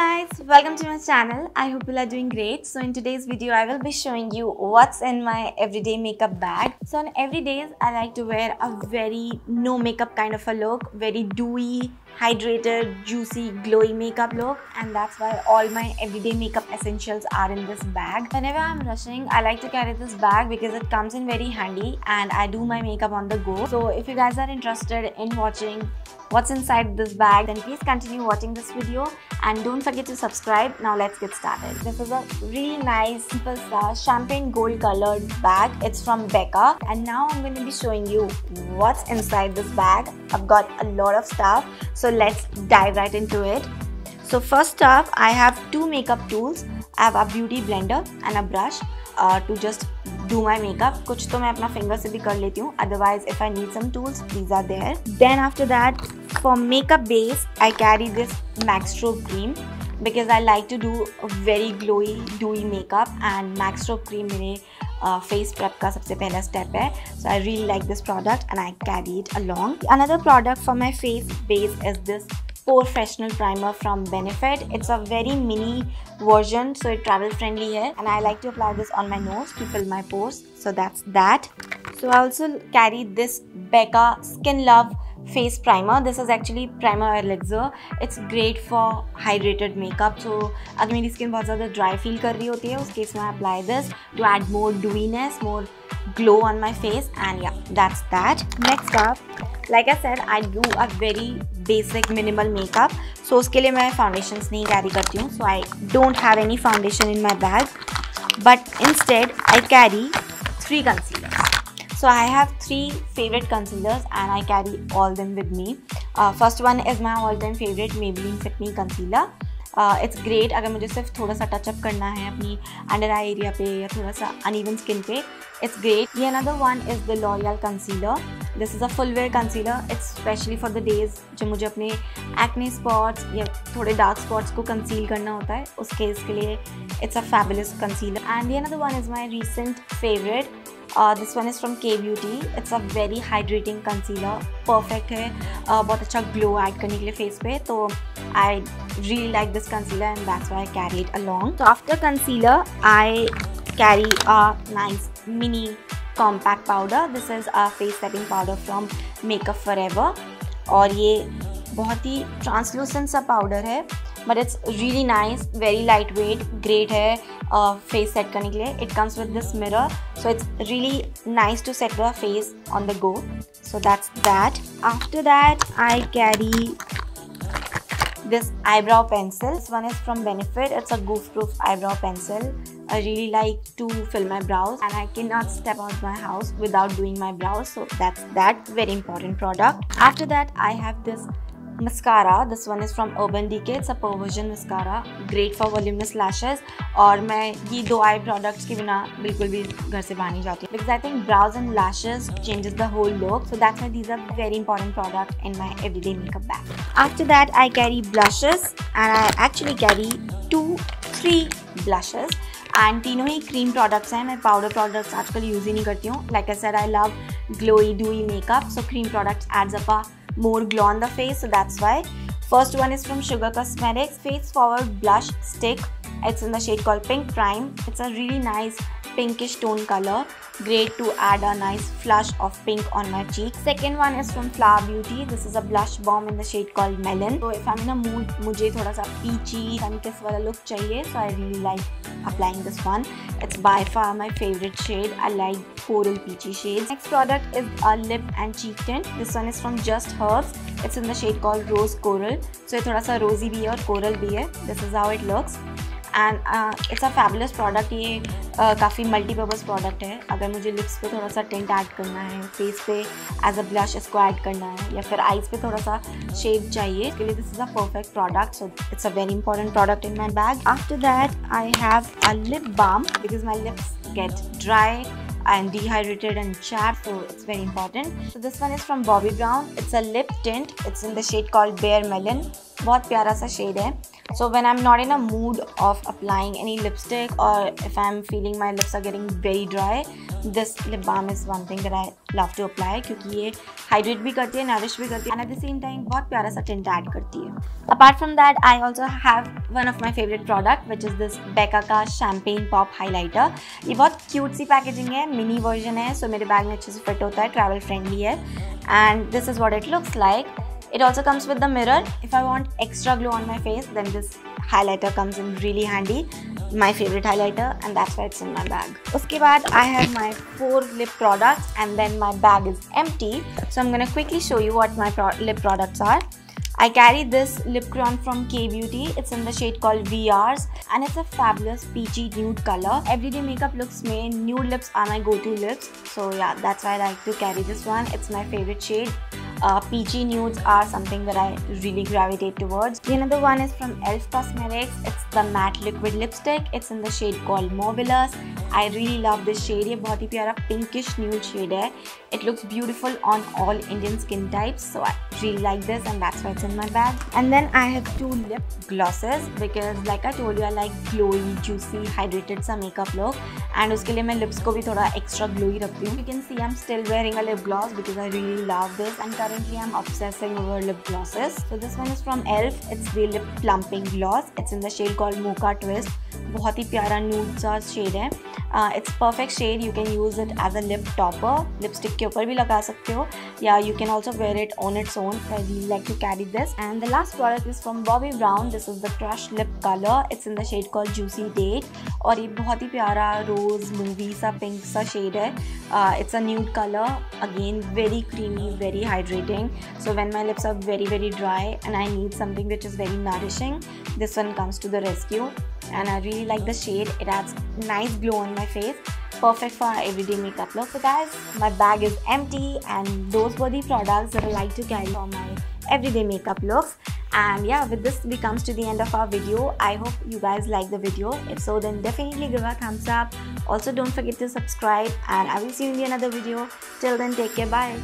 guys, welcome to my channel. I hope you are doing great. So in today's video I will be showing you what's in my everyday makeup bag. So on everydays I like to wear a very no makeup kind of a look, very dewy, hydrated, juicy, glowy makeup look, and that's why all my everyday makeup essentials are in this bag. Whenever I'm rushing, I like to carry this bag because it comes in very handy and I do my makeup on the go. So if you guys are interested in watching what's inside this bag, then please continue watching this video and don't forget to subscribe. Now let's get started. This is a really nice simple champagne gold colored bag. It's from Becca, and now I'm going to be showing you what's inside this bag. I've got a lot of stuff, so let's dive right into it. So first off, I have two makeup tools. I have a beauty blender and a brush to just do my makeup. कुछ तो मैं अपना finger से भी कर लेती हूँ. Otherwise, if I need some tools, these are there. Then after that, for makeup base, I carry this Max Stroke cream because I like to do a very glowy, dewy makeup, and Max Stroke cream मेरे face prep का सबसे पहला step है. So I really like this product and I carry it along. Another product for my face base is this Pore Freshener Primer from Benefit. It's a very mini version, so it travel friendly है, and I like to apply this on my nose to fill my pores. So that's that. So I also carry this Becca Skin Love face primer. This is actually primer elixir. It's great for hydrated makeup. So अगर मेरी skin बहुत ज़्यादा dry feel कर रही होती है, उस case में I apply this to add more dewiness, more glow on my face, and yeah, that's that. Next up, like I said, I do a very basic minimal makeup. So उसके लिए मैं foundations नहीं carry करती हूँ. So I don't have any foundation in my bag, but instead I carry 3 concealers. So I have 3 favorite concealers and I carry all them with me. First one is my all-time favorite Maybelline Fit Me concealer. It's great अगर मुझे सिर्फ थोड़ा सा touch-up करना है अपनी under eye area पे या थोड़ा सा अनइवन स्किन पे. It's great. The another one is the L'Oreal concealer. This is a full wear concealer. It's specially for the days जब मुझे अपने acne spots या थोड़े dark spots को conceal करना होता है, उस केस के लिए it's a fabulous concealer. And the another one is my recent favorite. This one is from K Beauty. It's a very hydrating concealer. Perfect है, बहुत अच्छा glow add करने के लिए face पे. तो I really like this concealer and that's why I carry it along. So after concealer, I carry a nice mini compact powder. This is a face setting powder from Makeup Forever. और ये बहुत ही translucent सा powder है, but it's really nice, very lightweight, great है face set करने के लिए. It comes with this mirror, so it's really nice to set the face on the go. So that's that. After that, I carry this eyebrow pencil. This one is from Benefit. It's a goof proof eyebrow pencil. I really like to fill my brows and I cannot step out of my house without doing my brows, so that's that. Very important product. After that, I have this mascara. This one is from Urban Decay. It's a perversion mascara, great for voluminous lashes. और मैं ये 2 eye products के बिना बिल्कुल भी घर से बाहर नहीं जाती because I think brows and lashes changes the whole look. So that's why these are very important products in my everyday makeup bag. After that, I carry blushes and I actually carry 3 blushes. And तीनों ही cream products हैं. मैं powder products आजकल use ही नहीं करती हूँ. Like I said, I love glowy, dewy makeup. So cream products adds up a more glow on the face. So that's why. First one is from Sugar Cosmetics Face Forward Blush Stick. It's in the shade called Pink Prime. It's a really nice pinkish tone color. Great to add a nice flush of pink on my cheek. Second one is from Flower Beauty. This is a blush bomb in the shade called Melon. So if I'm in a mood, मुझे थोड़ा सा peachy, sun-kissed वाला look चाहिए, so I really like applying this one. It's by far my favorite shade. I like coral peachy shades. Next product is a lip and cheek tint. This one is from Just Herbs. It's in the shade called Rose Coral. So ये थोड़ा सा rosy भी है और coral भी है. This is how it looks. And it's a fabulous product. ये काफ़ी मल्टीपर्पज़ प्रोडक्ट है. अगर मुझे लिप्स पे थोड़ा सा टिंट ऐड करना है, फेस पे एज अ ब्लश इसको ऐड करना है, या फिर आईज पे थोड़ा सा शेड चाहिए, इसके लिए this is a perfect product. So it's a very important product in my bag. After that I have a lip balm because my lips get dry and dehydrated and chapped, so it's very important. So this one is from Bobbi Brown. It's a lip tint. It's in the shade called Bare Melon. बहुत प्यारा सा shade है. So when I'm not in a mood of applying any lipstick, or if I'm feeling my lips are getting very dry, this lip balm is one thing that I love to apply क्योंकि ये hydrate भी करती है, nourish भी करती है, and at the same time बहुत प्यारा सा tint add करती है. Apart from that, I also have one of my favorite product, which is this Becca का Champagne Pop Highlighter. ये बहुत cute सी packaging है, mini version है, so मेरे बैग में अच्छे से fit होता है, travel friendly है, and this is what it looks like. It also comes with the mirror. If I want extra glow on my face, then this highlighter comes in really handy. My favorite highlighter, and that's why it's in my bag. उसके बाद I have my 4 lip products, and then my bag is empty. So I'm gonna quickly show you what my lip products are. I carry this lip crayon from K Beauty. It's in the shade called VRs, and it's a fabulous peachy nude color. Everyday makeup looks में nude lips are my go-to lips. So yeah, that's why I like to carry this one. It's my favorite shade. Peachy nudes are something that I really gravitate towards. The another one is from Elf Cosmetics. It's the matte liquid lipstick. It's in the shade called Marvelous. I really love this shade. ये बहुत ही प्यारा pinkish nude shade है. It looks beautiful on all Indian skin types, so I really like this, and that's why it's in my bag. And then I have 2 lip glosses because like I told you, I like glowy, juicy, hydrated सा makeup look, and उसके लिए मैं lips को भी थोड़ा extra glowy रखती हूँ. You can see I'm still wearing a lip gloss because I really love this, and currently I'm obsessing over lip glosses. So this one is from Elf. It's the lip plumping gloss. It's in the shade called Mocha Twist. बहुत ही प्यारा nude सा shade है. It's perfect shade. You can use it as a lip topper. Lipstick के ऊपर भी लगा सकते हो. Yeah, you can also wear it on its own. I really like to carry this. And the last product is from Bobbi Brown. This is the Crush Lip Color. It's in the shade called Juicy Date. और ये बहुत ही प्यारा rose movie सा pink सा shade है. It's a nude color. Again, very creamy, very hydrating. So when my lips are very dry and I need something which is very nourishing, this one comes to the rescue. And I really like the shade. It adds nice glow on my face. Perfect for everyday makeup look. So guys, my bag is empty, and those were the products that I like to carry for my everyday makeup looks. And yeah, with this we comes to the end of our video. I hope you guys like the video. If so, then definitely give a thumbs up. Also, don't forget to subscribe, and I will see you in another video. Till then, take care. Bye.